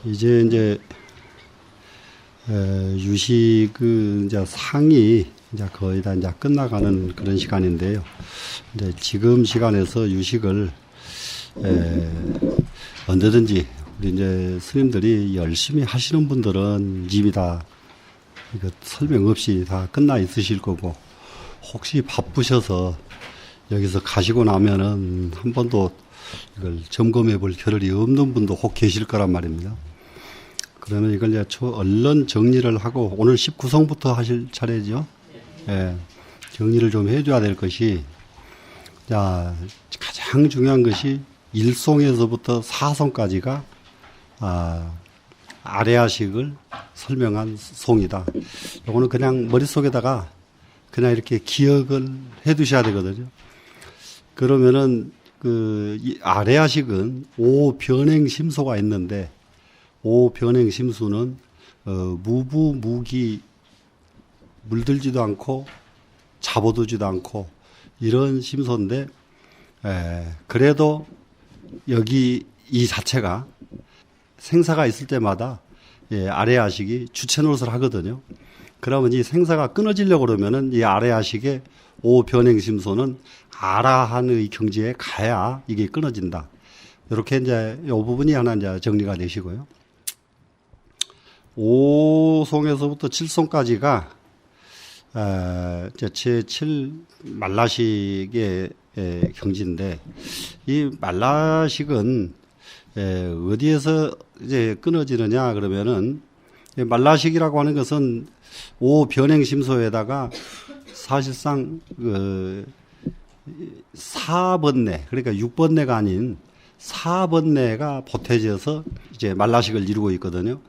이제 유식은 이제 상이 이제 거의 다 이제 끝나가는 그런 시간인데요. 이제 지금 시간에서 유식을 언제든지 우리 이제 스님들이 열심히 하시는 분들은 이미 다 이거 설명 없이 다 끝나 있으실 거고, 혹시 바쁘셔서 여기서 가시고 나면은 한 번도 이걸 점검해 볼 겨를이 없는 분도 혹 계실 거란 말입니다. 그러면 이걸 이제 얼른 정리를 하고, 오늘 19성부터 하실 차례죠. 예, 정리를 좀 해줘야 될 것이, 자, 가장 중요한 것이 1성에서부터 4성까지가 아래아식을 설명한 송이다. 요거는 그냥 머릿속에다가 그냥 이렇게 기억을 해 두셔야 되거든요. 그러면은 이 아래아식은 5변행심소가 있는데, 5변행심수는 무부무기, 물들지도 않고 잡아두지도 않고 이런 심소인데, 그래도 여기 이 자체가 생사가 있을 때마다 아래아식이 주체 노릇을 하거든요. 그러면 이 생사가 끊어지려고 그러면은 이 아래아식의 5변행심소는 아라한의 경지에 가야 이게 끊어진다. 이렇게 이제 이 부분이 하나 이제 정리가 되시고요. 5성에서부터 7성까지가 제7 말라식의 경지인데, 이 말라식은 어디에서 이제 끊어지느냐 그러면은, 말라식이라고 하는 것은 5변행심소에다가 사실상 4번뇌, 그러니까 6번뇌가 아닌 4번뇌가 보태져서 이제 말라식을 이루고 있거든요.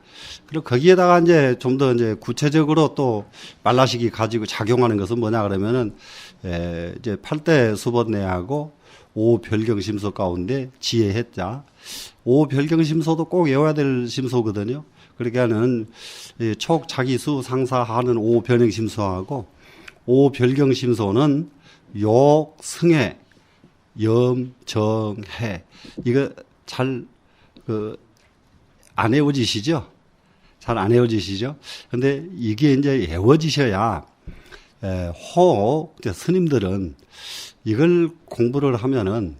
그리고 거기에다가 이제 좀 더 이제 구체적으로 또 말라식이 가지고 작용하는 것은 뭐냐 그러면은, 이제 8대 수번뇌하고 5별경심소 가운데 지혜해자, 5별경심소도 꼭 외워야 될 심소거든요. 그러니까는 촉자기수 상사하는 5변행심소하고 5별경심소는 욕, 승해, 염, 정, 해. 이거 잘, 안 외워지시죠? 잘 안 외워지시죠? 근데 이게 이제 외워지셔야, 혹, 스님들은 이걸 공부를 하면은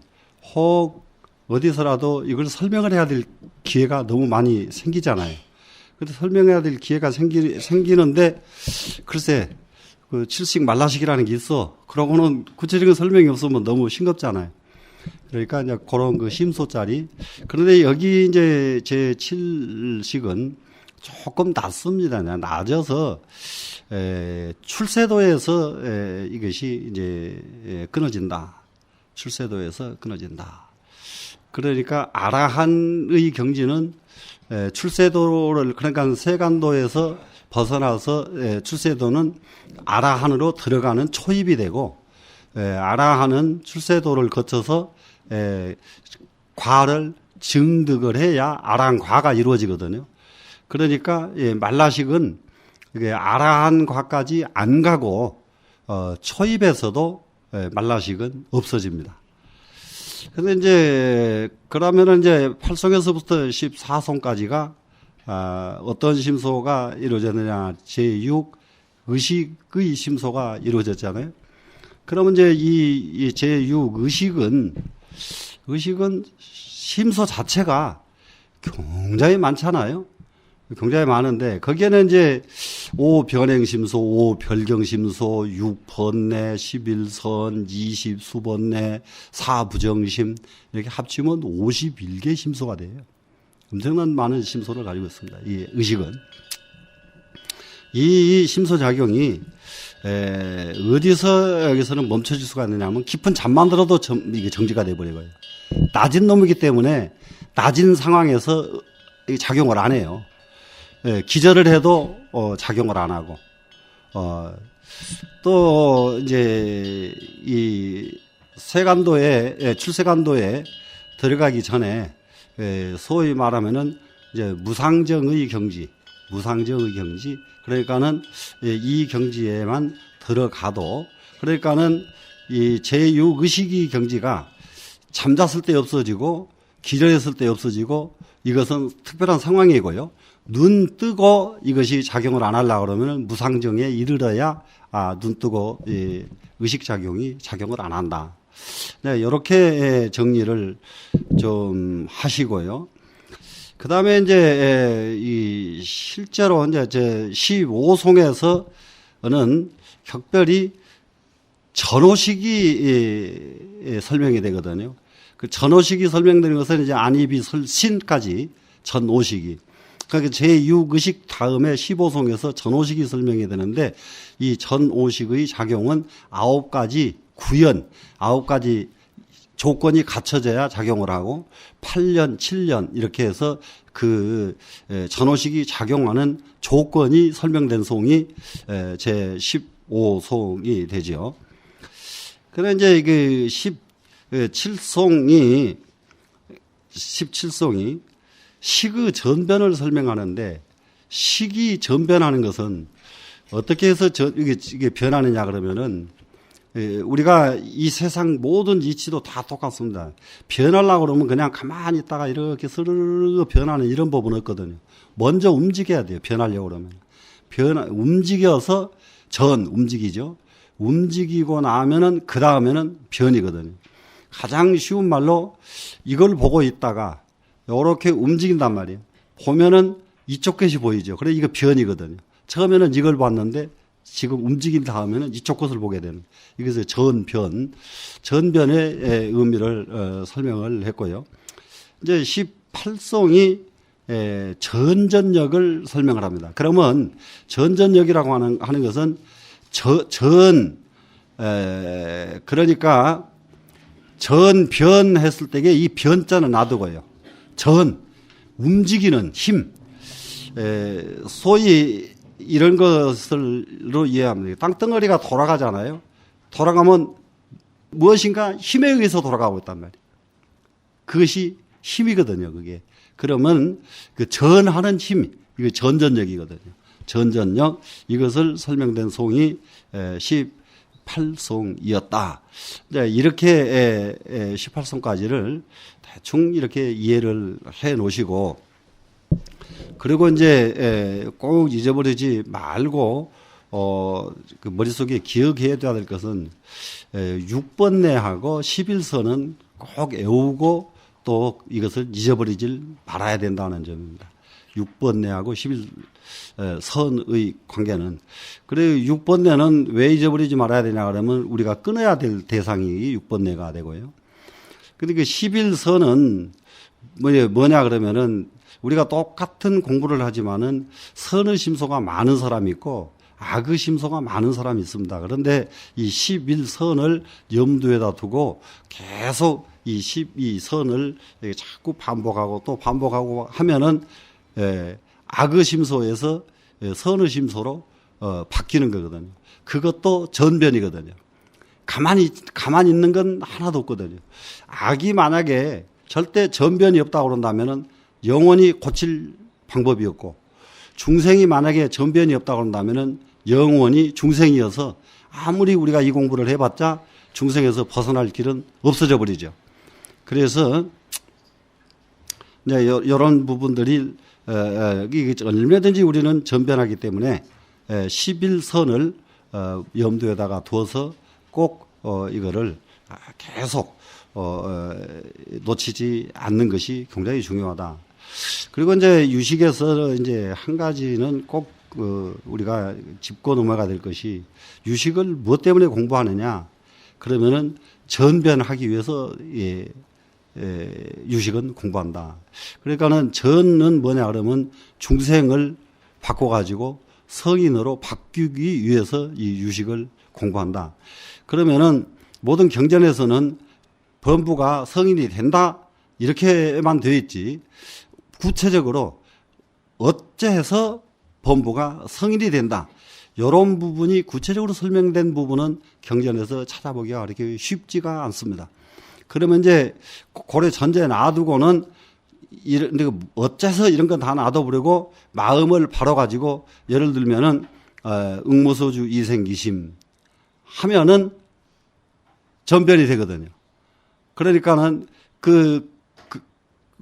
혹 어디서라도 이걸 설명을 해야 될 기회가 너무 많이 생기잖아요. 근데 설명해야 될 기회가 생기는데, 글쎄, 그 칠식 말라식이라는 게 있어. 그러고는 구체적인 설명이 없으면 너무 싱겁잖아요. 그러니까 이제 그런 그 심소짜리. 그런데 여기 이제 제 7식은 조금 낮습니다. 낮아서 출세도에서 이것이 이제 끊어진다. 출세도에서 끊어진다. 그러니까 아라한의 경지는 출세도를, 그러니까 세간도에서 벗어나서 출세도는 아라한으로 들어가는 초입이 되고, 아라한은 출세도를 거쳐서 과를 증득을 해야 아라한과가 이루어지거든요. 그러니까 말라식은 아라한 과까지 안 가고 초입에서도 말라식은 없어집니다. 그런데 이제 그러면은 이제 8성에서부터 14성까지가 어떤 심소가 이루어졌느냐, 제6 의식의 심소가 이루어졌잖아요. 그러면 이제 이 제6 의식은 심소 자체가 굉장히 많잖아요. 굉장히 많은데, 거기에는 이제 5변행심소, 5별경심소, 6번뇌, 11선, 20수번뇌, 4부정심, 이렇게 합치면 51개 심소가 돼요. 엄청난 많은 심소를 가지고 있습니다. 이 의식은. 이 심소작용이 어디서 여기서는 멈춰질 수가 있느냐면, 깊은 잠만 들어도 이게 정지가 돼버려요. 낮은 놈이기 때문에 낮은 상황에서 작용을 안 해요. 기절을 해도 작용을 안 하고, 또 이제 이 세간도에, 출세간도에 들어가기 전에 소위 말하면은 이제 무상정의 경지, 그러니까는 이 경지에만 들어가도, 그러니까는 이 제6 의식의 경지가 잠잤을 때 없어지고 기절했을 때 없어지고 이것은 특별한 상황이고요. 눈 뜨고 이것이 작용을 안 하려고 그러면 무상정에 이르러야 눈 뜨고 의식작용이 작용을 안 한다. 네, 이렇게 정리를 좀 하시고요. 그 다음에 이제 실제로 이제 제 15송에서는 특별히 전호식이 설명이 되거든요. 그 전호식이 설명되는 것은 이제 안입이 설신까지 전오식이. 그러니까 제6의식 다음에 15송에서 전오식이 설명이 되는데 이 전오식의 작용은 9가지 구현, 9가지 조건이 갖춰져야 작용을 하고 8년, 7년 이렇게 해서 그 전오식이 작용하는 조건이 설명된 송이 제 15송이 되죠. 그런데 이제 그 17송이 식의 전변을 설명하는데 식이 전변하는 것은 어떻게 해서 이게 변하느냐 그러면은 우리가 이 세상 모든 이치도 다 똑같습니다. 변하려고 그러면 그냥 가만히 있다가 이렇게 스르르 변하는 이런 법은 없거든요. 먼저 움직여야 돼요. 변하려고 그러면. 움직여서 움직이죠. 움직이고 나면은 그 다음에는 변이거든요. 가장 쉬운 말로 이걸 보고 있다가 이렇게 움직인단 말이에요. 보면은 이쪽 것이 보이죠. 그래 이거 변이거든요. 처음에는 이걸 봤는데 지금 움직인 다음에는 이쪽 것을 보게 되는 이것을 전변의 의미를 설명을 했고요. 이제 18송이 전전력을 설명을 합니다. 그러면 전전력이라고 하는 것은 그러니까 전변했을 때에 이 변자는 놔두고요. 움직이는 힘, 소위 이런 것을로 이해합니다. 땅덩어리가 돌아가잖아요. 돌아가면 무엇인가 힘에 의해서 돌아가고 있단 말이에요. 그것이 힘이거든요, 그게. 그러면 그 전하는 힘, 이거 전전력이거든요. 전전력, 이것을 설명된 송이 18송이었다. 이렇게 18송까지를 대충 이렇게 이해를 해 놓으시고, 그리고 이제 꼭 잊어버리지 말고 그 머릿속에 기억해야 될 것은 6번내하고 11선은 꼭 외우고 또 이것을 잊어버리질 말아야 된다는 점입니다. 6번내하고 11선의 관계는. 그래서 6번내는 왜 잊어버리지 말아야 되냐 그러면 우리가 끊어야 될 대상이 6번내가 되고요. 근데 그 11선은 뭐냐 그러면은 우리가 똑같은 공부를 하지만은 선의 심소가 많은 사람이 있고 악의 심소가 많은 사람이 있습니다. 그런데 이 11선을 염두에다 두고 계속 이 12선을 자꾸 반복하고 또 반복하고 하면은 악의 심소에서 선의 심소로 바뀌는 거거든요. 그것도 전변이거든요. 가만히 있는 건 하나도 없거든요. 악이 만약에 절대 전변이 없다고 그런다면은 영원히 고칠 방법이 없고, 중생이 만약에 전변이 없다고 그런다면은 영원히 중생이어서 아무리 우리가 이 공부를 해봤자 중생에서 벗어날 길은 없어져 버리죠. 그래서 이런 부분들이 얼마든지 우리는 전변하기 때문에 11선을 염두에다가 두어서 꼭 이거를 계속 놓치지 않는 것이 굉장히 중요하다. 그리고 이제 유식에서 이제 한 가지는 꼭 우리가 짚고 넘어가야 될 것이, 유식을 무엇 때문에 공부하느냐? 그러면은 전변하기 위해서 유식은 공부한다. 그러니까는 전은 뭐냐 그러면 중생을 바꿔가지고 성인으로 바뀌기 위해서 이 유식을 공부한다. 그러면은 모든 경전에서는 범부가 성인이 된다 이렇게만 되어 있지, 구체적으로 어째서 범부가 성인이 된다 이런 부분이 구체적으로 설명된 부분은 경전에서 찾아보기가 그렇게 쉽지가 않습니다. 그러면 이제 고려 전제에 놔두고는 어째서 이런 건 다 놔둬버리고 마음을 바로 가지고 예를 들면은 응모소주 이생기심 하면은 전변이 되거든요. 그러니까는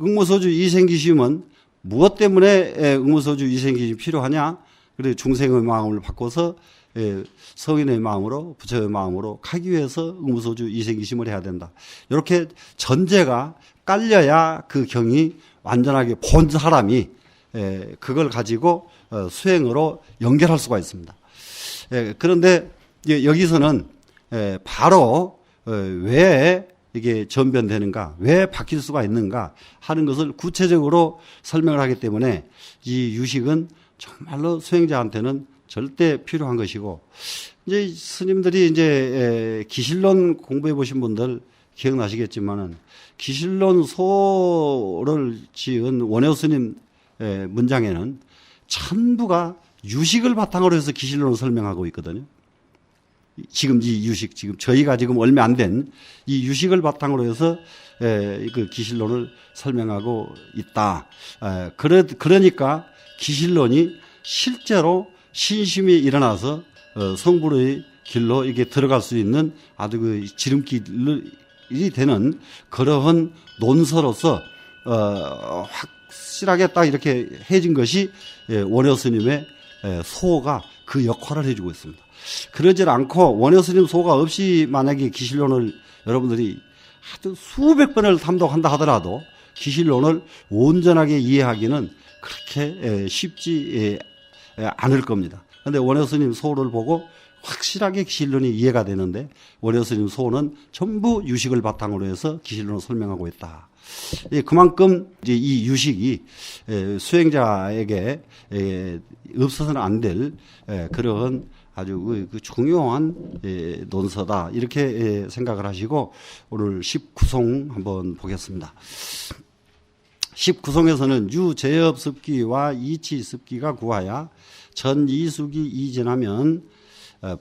응무소주 이생기심은 무엇 때문에 응무소주 이생기심이 필요하냐? 그래서 중생의 마음을 바꿔서 성인의 마음으로, 부처의 마음으로 가기 위해서 응무소주 이생기심을 해야 된다. 이렇게 전제가 깔려야 그 경이 완전하게 본 사람이 그걸 가지고 수행으로 연결할 수가 있습니다. 그런데 여기서는 바로 왜 이게 전변되는가, 왜 바뀔 수가 있는가 하는 것을 구체적으로 설명을 하기 때문에 이 유식은 정말로 수행자한테는 절대 필요한 것이고, 이제 스님들이 이제 기실론 공부해 보신 분들 기억나시겠지만은 기실론 소를 지은 원효 스님 문장에는 전부가 유식을 바탕으로 해서 기실론을 설명하고 있거든요. 지금 이 유식, 지금 저희가 지금 얼마 안 된 이 유식을 바탕으로 해서 그 기실론을 설명하고 있다. 그러니까 기실론이 실제로 신심이 일어나서 성불의 길로 이게 들어갈 수 있는 아주 그 지름길이 되는 그러한 논서로서 확실하게 딱 이렇게 해진 것이 원효 스님의 소가 그 역할을 해주고 있습니다. 그러질 않고 원효 스님 소가 없이 만약에 기실론을 여러분들이 아주 수백 번을 탐독한다 하더라도 기실론을 온전하게 이해하기는 그렇게 쉽지 않을 겁니다. 그런데 원효 스님 소를 보고 확실하게 기실론이 이해가 되는데 원효 스님 소는 전부 유식을 바탕으로 해서 기실론을 설명하고 있다. 그만큼 이제 이 유식이 수행자에게 없어서는 안 될 그런 아주 그 중요한 논서다, 이렇게 생각을 하시고 오늘 19송 한번 보겠습니다. 19송에서는 유제업습기와 이치습기가 구하야 전이숙이 이진하면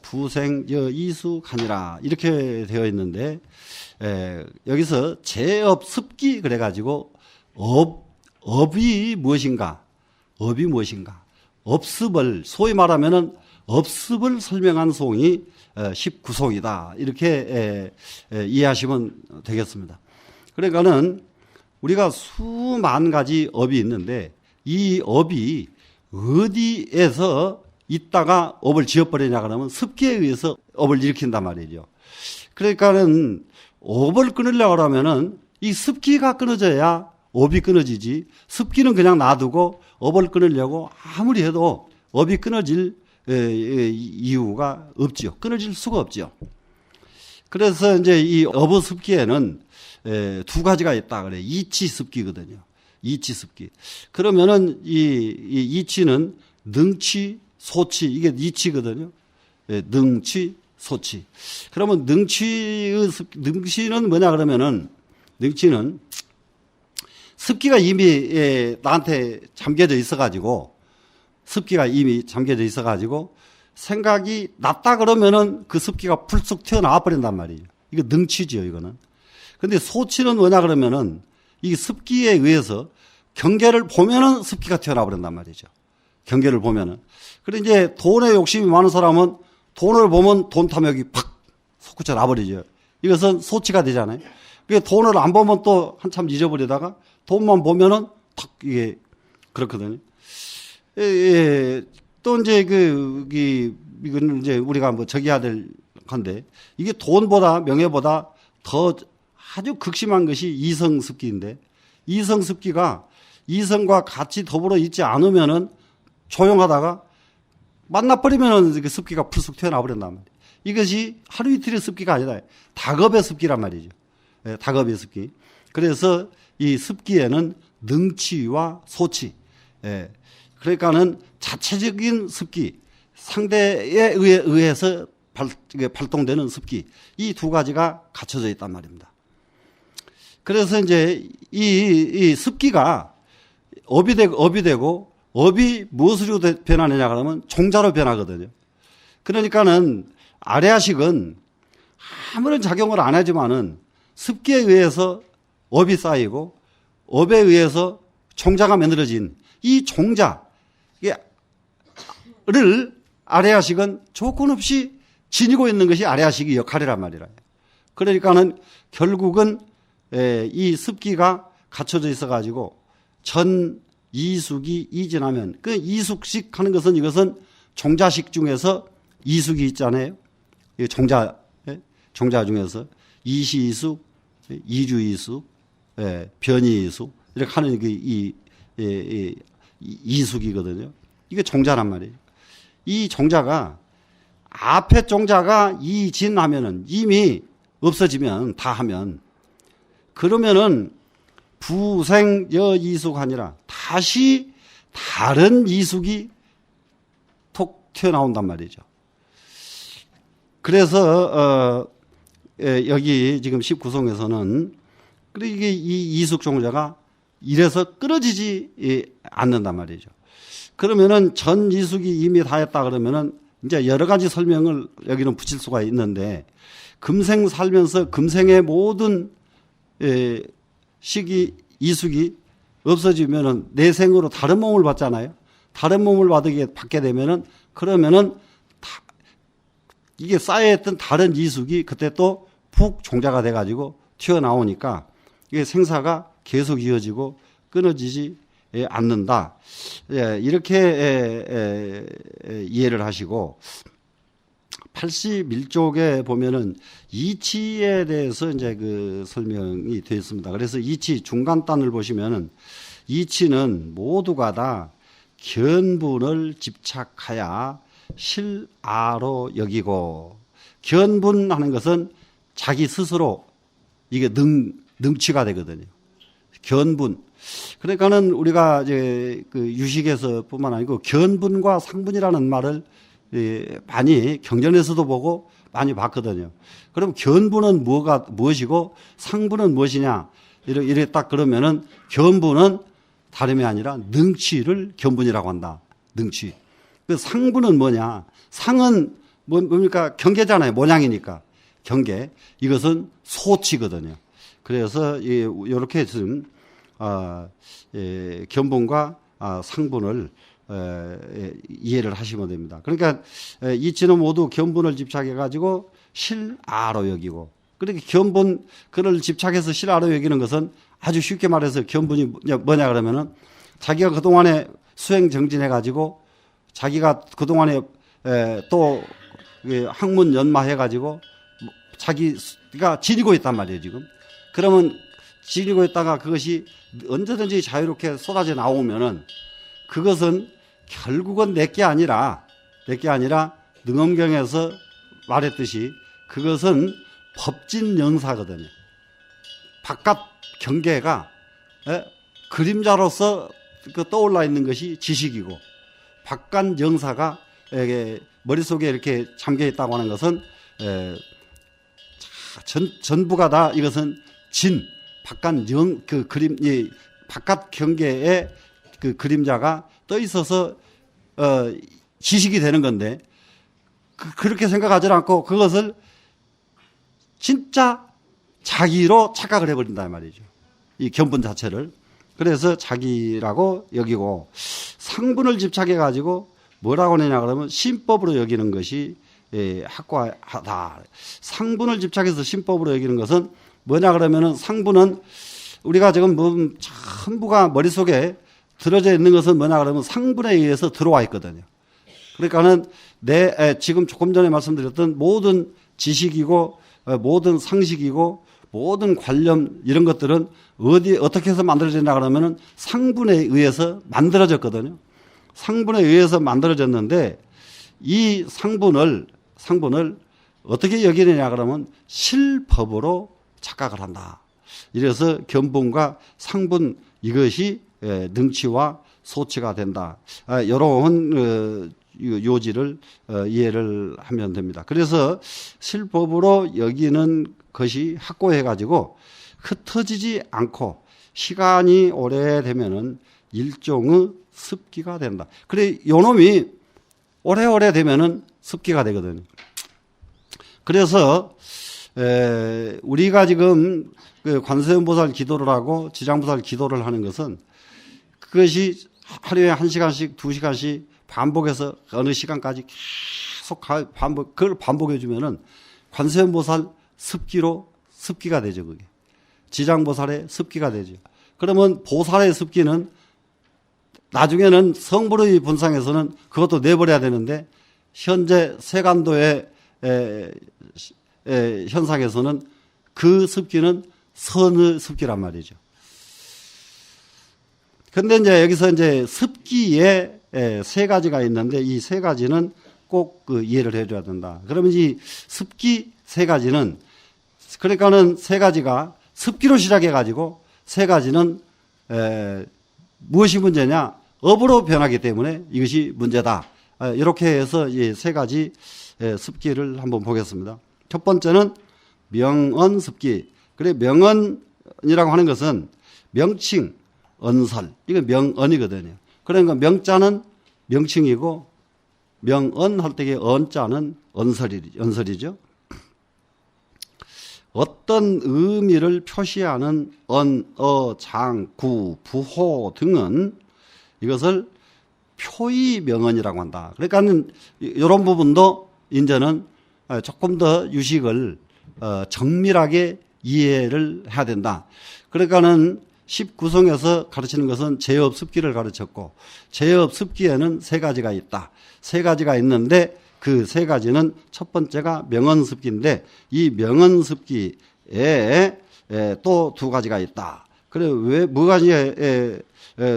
부생여 이숙하니라, 이렇게 되어 있는데 여기서 제업습기 그래가지고 업이 무엇인가, 업습을, 소위 말하면은 업습을 설명한 송이 19송이다, 이렇게 이해하시면 되겠습니다. 그러니까는 우리가 수만 가지 업이 있는데 이 업이 어디에서 있다가 업을 지어버리냐 그러면 습기에 의해서 업을 일으킨단 말이죠. 그러니까는 업을 끊으려고 그러면은 이 습기가 끊어져야 업이 끊어지지, 습기는 그냥 놔두고 업을 끊으려고 아무리 해도 업이 끊어질 이유가 없죠. 끊어질 수가 없죠. 그래서 이제 이 업의 습기에는 두 가지가 있다 그래. 이치습기거든요. 이치습기. 그러면은 이 이치는 능치, 소치, 이게 이치거든요. 능치, 소치. 그러면 능치는 뭐냐 그러면은, 능치는 습기가 이미 나한테 잠겨져 있어가지고, 생각이 났다 그러면은 그 습기가 불쑥 튀어나와 버린단 말이에요. 이거 능치죠, 이거는. 근데 소치는 뭐냐 그러면은 이 습기에 의해서 경계를 보면은 습기가 튀어나와 버린단 말이죠. 경계를 보면은. 그런데 이제 돈에 욕심이 많은 사람은 돈을 보면 돈 탐욕이 팍 솟구쳐 나버리죠. 이것은 소치가 되잖아요. 그러니까 돈을 안 보면 또 한참 잊어버리다가 돈만 보면은 탁 이게 그렇거든요. 또 이제 이건 이제 우리가 뭐 저기해야 될 건데, 이게 돈보다 명예보다 더 아주 극심한 것이 이성습기인데, 이성습기가 이성과 같이 더불어 있지 않으면은 조용하다가 만나버리면은 그 습기가 불쑥 튀어나와 버린단 말이에요. 이것이 하루 이틀의 습기가 아니라 다급의 습기란 말이죠. 다급의 습기. 그래서 이 습기에는 능치와 소치, 그러니까는 자체적인 습기, 상대에 의해서 발동되는 습기, 이 두 가지가 갖춰져 있단 말입니다. 그래서 이제 이 습기가 업이 되고 업이 무엇으로 변하느냐 그러면 종자로 변하거든요. 그러니까는 아래아식은 아무런 작용을 안 하지만은 습기에 의해서 업이 쌓이고 업에 의해서 종자가 만들어진 이 종자를 아래아식은 조건 없이 지니고 있는 것이 아래아식의 역할이란 말이라. 그러니까는 결국은 이 습기가 갖춰져 있어가지고 전 이숙이 이진하면 그 이숙식 하는 것은 이것은 종자식 중에서 이숙이 있잖아요. 종자 중에서 이시이숙, 이주이숙, 변이이숙 이렇게 하는 이숙이거든요. 이게 종자란 말이에요. 이 종자가 앞에 종자가 이진하면은 이미 없어지면 다 하면 그러면은 부생여이숙하니라 다시 다른 이숙이 톡 튀어나온단 말이죠. 그래서 여기 지금 19송에서는 이게 이 이숙 종자가 이래서 끊어지지 않는단 말이죠. 그러면은 전 이숙이 이미 다 했다 그러면은 이제 여러 가지 설명을 여기는 붙일 수가 있는데 금생 살면서 금생의 모든 이숙이 없어지면은 내생으로 다른 몸을 받잖아요. 다른 몸을 받게 되면은 그러면은 이게 쌓여있던 다른 이숙이 그때 또 푹 종자가 돼가지고 튀어나오니까 이게 생사가 계속 이어지고 끊어지지 않는다. 이렇게 이해를 하시고 81쪽에 보면은 이치에 대해서 이제 그 설명이 되어 있습니다. 그래서 이치 중간단을 보시면은 이치는 모두가 다 견분을 집착하여 실아로 여기고 견분하는 것은 자기 스스로 이게 능치가 되거든요. 견분. 그러니까는 우리가 이제 그 유식에서뿐만 아니고 견분과 상분이라는 말을 많이 경전에서도 보고 많이 봤거든요. 그럼 견분은 무엇이고 상분은 무엇이냐? 이래 딱 그러면은 견분은 다름이 아니라 능치를 견분이라고 한다. 능치. 그 상분은 뭐냐? 상은 뭡니까? 경계잖아요. 모양이니까. 경계. 이것은 소치거든요. 그래서 이렇게 지금 견분과 상분을 이해를 하시면 됩니다. 그러니까 이치는 모두 견분을 집착해 가지고 실아로 여기고 그렇게 견분 그를 집착해서 실아로 여기는 것은 아주 쉽게 말해서 견분이 뭐냐 그러면은 자기가 그동안에 수행 정진해 가지고 자기가 그동안에 또 학문 연마해 가지고 자기가 지니고 있단 말이에요, 지금. 그러면 지니고 있다가 그것이 언제든지 자유롭게 쏟아져 나오면은 그것은 결국은 내게 아니라 능엄경에서 말했듯이 그것은 법진영사거든요. 바깥 경계가 그림자로서 떠올라 있는 것이 지식이고 바깥 영사가 머릿속에 이렇게 잠겨 있다고 하는 것은 전부가 다 이것은 바깥 바깥 경계에 그 그림자가 떠 있어서 지식이 되는 건데 그렇게 생각하지 않고 그것을 진짜 자기로 착각을 해버린단 말이죠. 이 견분 자체를. 그래서 자기라고 여기고 상분을 집착해 가지고 뭐라고 하느냐 그러면 신법으로 여기는 것이 확고하다. 상분을 집착해서 신법으로 여기는 것은 뭐냐 그러면은 상분은 우리가 지금 전부가 머릿속에 들어져 있는 것은 뭐냐 그러면 상분에 의해서 들어와 있거든요. 그러니까는 지금 조금 전에 말씀드렸던 모든 지식이고 모든 상식이고 모든 관념 이런 것들은 어떻게 해서 만들어졌냐 그러면은 상분에 의해서 만들어졌거든요. 상분에 의해서 만들어졌는데 이 상분을 어떻게 여기느냐 그러면 실법으로 착각을 한다. 이래서 견분과 상분 이것이 능치와 소치가 된다. 이런 요지를 이해를 하면 됩니다. 그래서 실법으로 여기는 것이 확고해 가지고 흩어지지 않고 시간이 오래되면은 일종의 습기가 된다. 그래 요놈이 오래오래 되면은 습기가 되거든요. 그래서 우리가 지금 그 관세음보살 기도를 하고 지장보살 기도를 하는 것은 그것이 하루에 1시간씩 2시간씩 반복해서 어느 시간까지 계속 그걸 반복해 주면은 관세음보살 습기가 되죠. 그게 지장보살의 습기가 되죠. 그러면 보살의 습기는 나중에는 성불의 분상에서는 그것도 내버려야 되는데 현재 세간도의 현상에서는 그 습기는 선의 습기란 말이죠. 근데 이제 여기서 이제 습기에 세 가지가 있는데 이 세 가지는 꼭 그 이해를 해줘야 된다. 그러면 이 습기 세 가지는 그러니까는 세 가지가 습기로 시작해가지고 세 가지는 무엇이 문제냐? 업으로 변하기 때문에 이것이 문제다. 이렇게 해서 이 세 가지 습기를 한번 보겠습니다. 첫 번째는 명언 습기. 그래 명언이라고 하는 것은 명칭, 언설. 이건 명언이거든요. 그러니까 명자는 명칭이고 명언 할 때의 언자는 언설이죠. 어떤 의미를 표시하는 언, 장, 구, 부호 등은 이것을 표의 명언이라고 한다. 그러니까 이런 부분도 이제는 조금 더 유식을 정밀하게 이해를 해야 된다. 그러니까는 19성에서 가르치는 것은 제업 습기를 가르쳤고 제업 습기에는 세 가지가 있다. 세 가지가 있는데 그 세 가지는 첫 번째가 명언 습기인데 이 명언 습기에 또 두 가지가 있다. 그래 왜 뭐가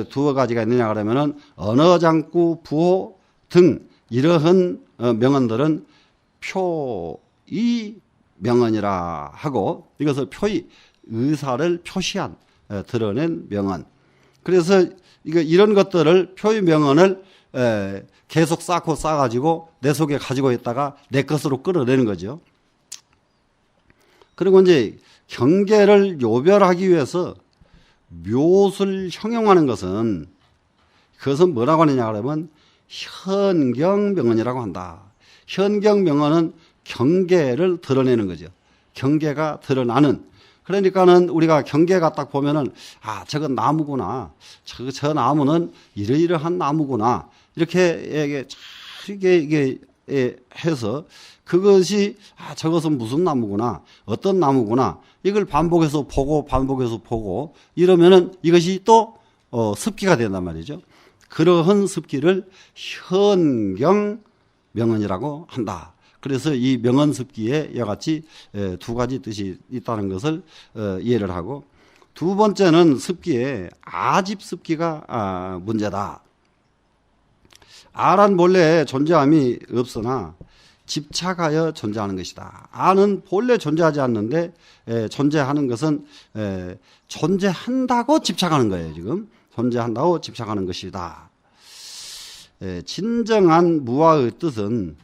두 가지가 있느냐 그러면은 언어, 장구, 부호 등 이러한 명언들은 표의 명언이라 하고 이것을 표의 의사를 표시한 드러낸 명언. 그래서 이런 것들을 표의 명언을 계속 쌓고 쌓아가지고 내 속에 가지고 있다가 내 것으로 끌어내는 거죠. 그리고 이제 경계를 요별하기 위해서 묘술 형용하는 것은 그것은 뭐라고 하느냐 그러면 현경명언이라고 한다. 현경명언은 경계를 드러내는 거죠. 경계가 드러나는. 그러니까는 우리가 경계가 딱 보면은 저건 나무구나. 저 나무는 이러이러한 나무구나. 이렇게 이게 해서 그것이 저것은 무슨 나무구나. 어떤 나무구나. 이걸 반복해서 보고 이러면은 이것이 또 습기가 된단 말이죠. 그러한 습기를 현경명언이라고 한다. 그래서 이 명언 습기에 이와 같이 두 가지 뜻이 있다는 것을 이해를 하고 두 번째는 습기에 아집 습기가 문제다. 아란 본래 존재함이 없으나 집착하여 존재하는 것이다. 아는 본래 존재하지 않는데 존재하는 것은 존재한다고 집착하는 거예요. 지금 존재한다고 집착하는 것이다. 진정한 무아의 뜻은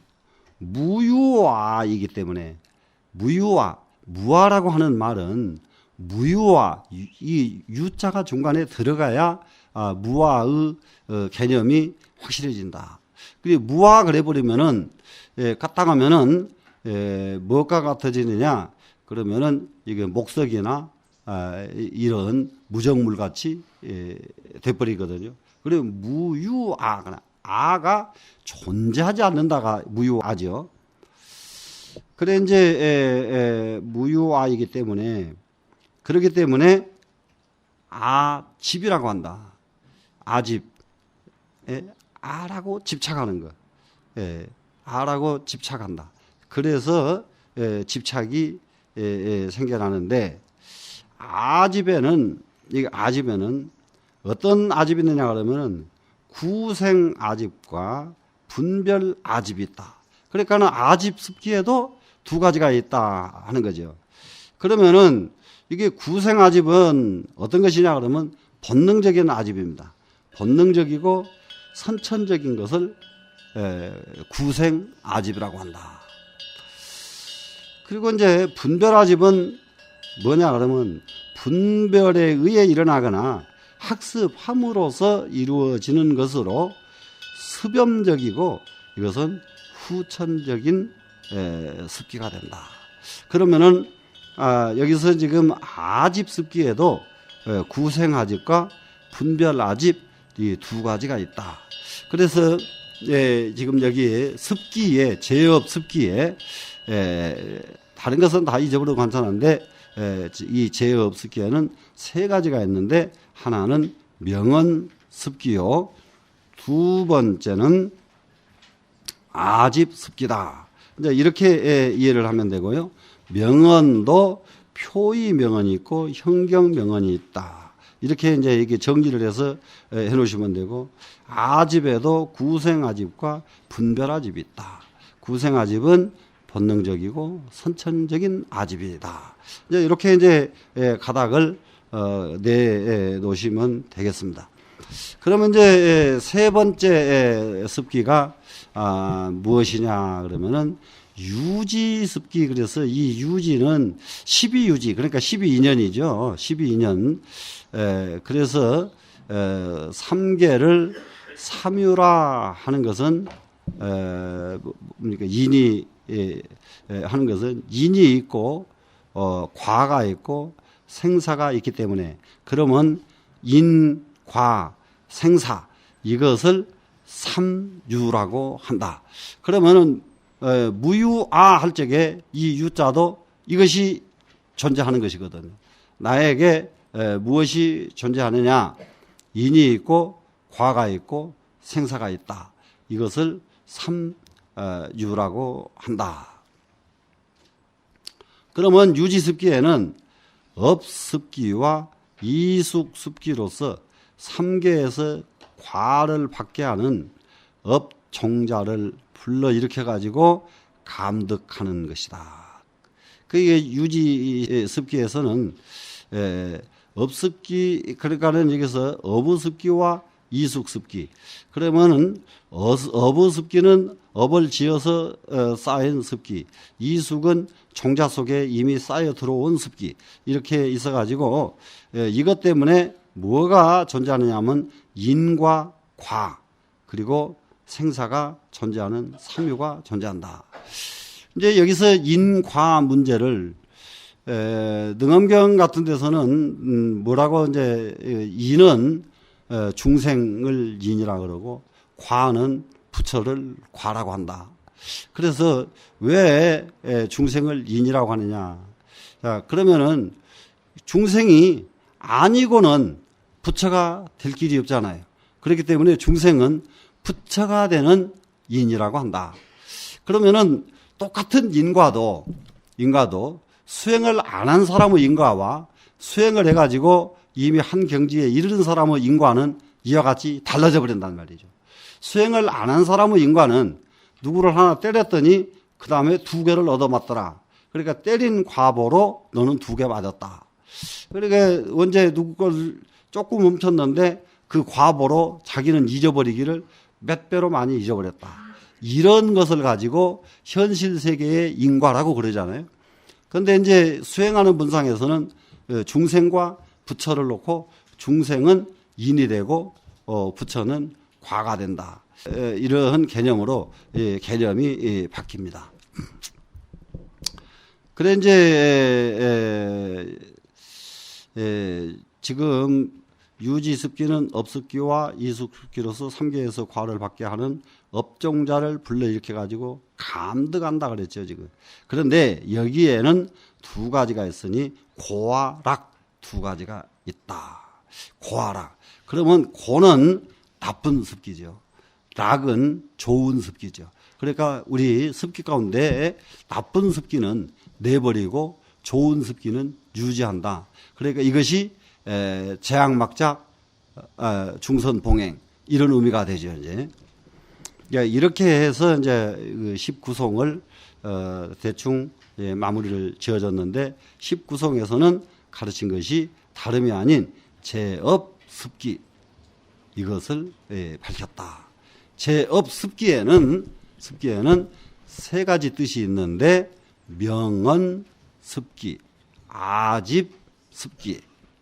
무유화이기 때문에 무아라고 하는 말은 무유화 이 유자가 중간에 들어가야 무아의 개념이 확실해진다. 그리고 무아 그래 버리면은 까딱하면은 뭐가 같아지느냐 그러면은 이게 목석이나 이런 무정물 같이 돼버리거든요. 그리고 무유아가 아가 존재하지 않는다가 무유아죠. 그래 이제 무유아이기 때문에 그렇기 때문에 아집이라고 한다. 아집 아라고 집착하는 거. 아라고 집착한다. 그래서 집착이 생겨나는데 아집에는 어떤 아집이 있느냐 그러면은 구생 아집과 분별 아집이 있다. 그러니까는 아집 습기에도 두 가지가 있다 하는 거죠. 그러면은 이게 구생 아집은 어떤 것이냐 그러면 본능적인 아집입니다. 본능적이고 선천적인 것을 구생 아집이라고 한다. 그리고 이제 분별 아집은 뭐냐 그러면 분별에 의해 일어나거나 학습함으로써 이루어지는 것으로 수렴적이고 이것은 후천적인 습기가 된다. 그러면은 여기서 지금 아집 습기에도 구생 아집과 분별 아집 이 두 가지가 있다. 그래서 지금 여기 습기에 제업 습기에 다른 것은 다 잊어버리고 괜찮은데 이 제업 습기에는 세 가지가 있는데 하나는 명언 습기요. 두 번째는 아집 습기다. 이제 이렇게 이해를 하면 되고요. 명언도 표의 명언이 있고 형경 명언이 있다. 이렇게 이제 이게 정리를 해서 해 놓으시면 되고, 아집에도 구생아집과 분별아집이 있다. 구생아집은 본능적이고 선천적인 아집이다. 이제 이렇게 이제 가닥을 내 놓으시면 되겠습니다. 그러면 이제 세 번째 습기가 무엇이냐 그러면은 유지습기. 그래서 이 유지는 12유지, 그러니까 12인연이죠. 12인연. 그래서 3계를 삼유라 하는 것은 그러니까 인이 하는 것은 인이 있고 과가 있고 생사가 있기 때문에, 그러면 인, 과, 생사 이것을 삼유라고 한다. 그러면은 무유아 할 적에 이 유자도 이것이 존재하는 것이거든요. 나에게 무엇이 존재하느냐? 인이 있고 과가 있고 생사가 있다. 이것을 삼유라고 한다. 그러면 유지습기에는 업습기와 이숙습기로서 3계에서 과를 받게 하는 업종자를 불러일으켜 가지고 감득하는 것이다. 그게 유지습기에서는 업습기, 그러니까는 여기서 어부습기와 이숙습기. 그러면은 어부습기는 업을 지어서 쌓인 습기, 이숙은 종자 속에 이미 쌓여 들어온 습기, 이렇게 있어 가지고 이것 때문에 뭐가 존재하느냐면 인과 과 그리고 생사가 존재하는 삼유가 존재한다. 이제 여기서 인과 문제를 능엄경 같은 데서는 뭐라고 이제 인은 중생을 인이라 그러고 과는 부처를 과라고 한다. 그래서 왜 중생을 인이라고 하느냐? 자, 그러면은 중생이 아니고는 부처가 될 길이 없잖아요. 그렇기 때문에 중생은 부처가 되는 인이라고 한다. 그러면은 똑같은 인과도 수행을 안 한 사람의 인과와 수행을 해가지고 이미 한 경지에 이르는 사람의 인과는 이와 같이 달라져 버린단 말이죠. 수행을 안 한 사람의 인과는 누구를 하나 때렸더니 그 다음에 2개를 얻어맞더라. 그러니까 때린 과보로 너는 2개 맞았다. 그러니까 언제 누구 걸 조금 훔쳤는데 그 과보로 자기는 잊어버리기를 몇 배로 많이 잊어버렸다. 이런 것을 가지고 현실 세계의 인과라고 그러잖아요. 그런데 이제 수행하는 분상에서는 중생과 부처를 놓고 중생은 인이 되고 부처는 과가 된다. 이러한 개념으로 개념이 바뀝니다. 그래 이제 지금 유지습기는 업습기와 이숙습기로서 3계에서 과를 받게 하는 업종자를 불러일으켜 가지고 감득한다 그랬죠 지금. 그런데 여기에는 2가지가 있으니 고와 락 2가지가 있다. 고와 락. 그러면 고는 나쁜 습기죠. 락은 좋은 습기죠. 그러니까 우리 습기 가운데 나쁜 습기는 내버리고 좋은 습기는 유지한다. 그러니까 이것이 재앙막자 중선봉행 이런 의미가 되죠. 이제 이렇게 해서 이제 19송을 대충 마무리를 지어졌는데 19송에서는 가르친 것이 다름이 아닌 제업 습기 이것을 밝혔다. 제업 습기에는 3가지 뜻이 있는데 명언 습기, 아집 습기,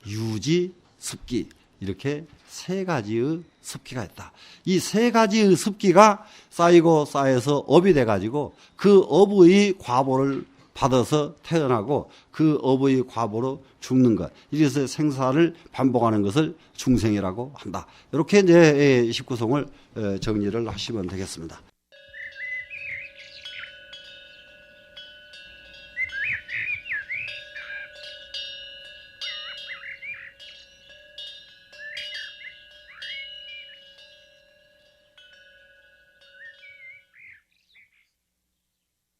유지 습기 이렇게 3가지의 습기가 있다. 이 3가지의 습기가 쌓이고 쌓여서 업이 돼가지고 그 업의 과보를 받아서 태어나고 그 업의 과보로 죽는 것. 이래서 생사를 반복하는 것을 중생이라고 한다. 이렇게 이제 19송을 정리를 하시면 되겠습니다.